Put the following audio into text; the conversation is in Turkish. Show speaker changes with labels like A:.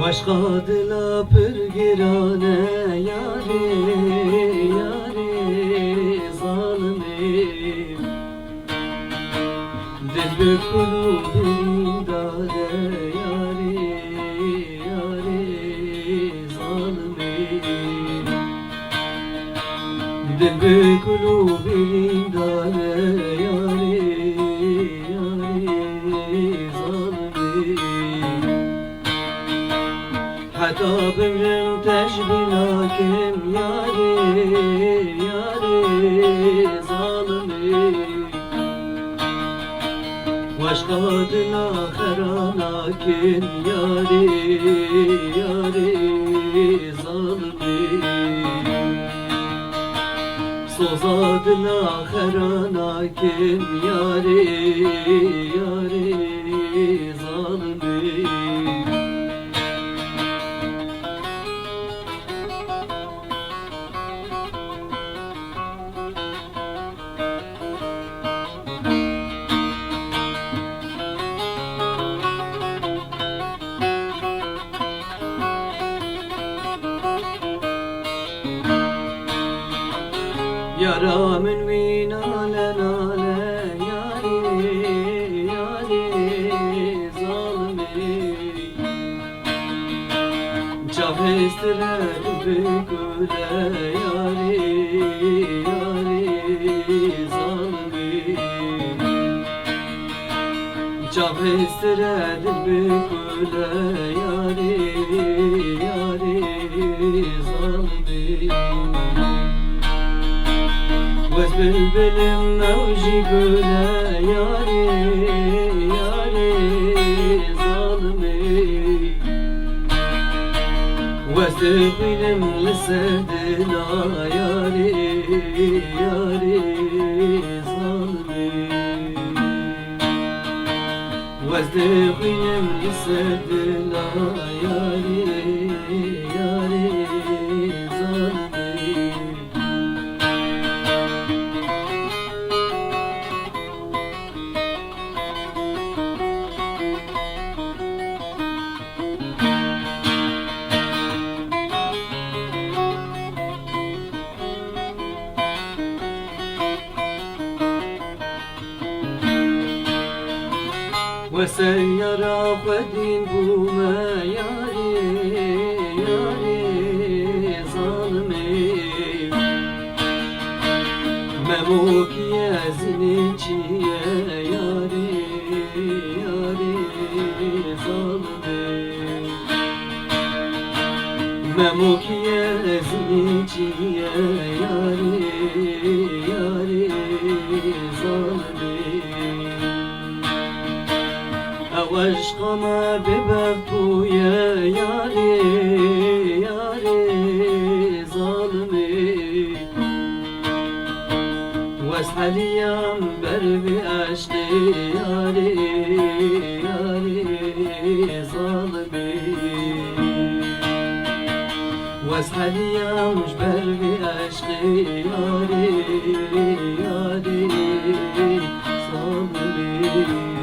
A: Başka dila pürgirane yâri yâri zalimim Dilbük kulubim dare yâri yâri zalimim Dilbük kulubim dare yâri yâri zalimim Hatta bimrim teşbilakim yâri yâri zalimim Başka dila heranakin yâri yâri zalimim Soza dila heranakin yâri yâri zalimim Yara min vi nale nale yâri yâri zalimim Cavizdiler büküle yâri yâri zalimim Cavizdiler büküle yâri yâri zalimim Vez bülbülüm mevci güle yâri yâri zalimim Vez dükülüm lisedila yâri yâri zalimim Vez dükülüm lisedila yâri yâri zalimim وسيرى قدين بوما ياري ياري ظالمي مموك يا زنيتي ياري ياري ظالمي مموك يا زنيتي ياري ياري ظالمي Aşkıma bebek ya yâri yâri zalimim Veshaliyam berbi aşkı yâri yâri zalimim Veshaliyam berbi aşkı yâri yâri zalimim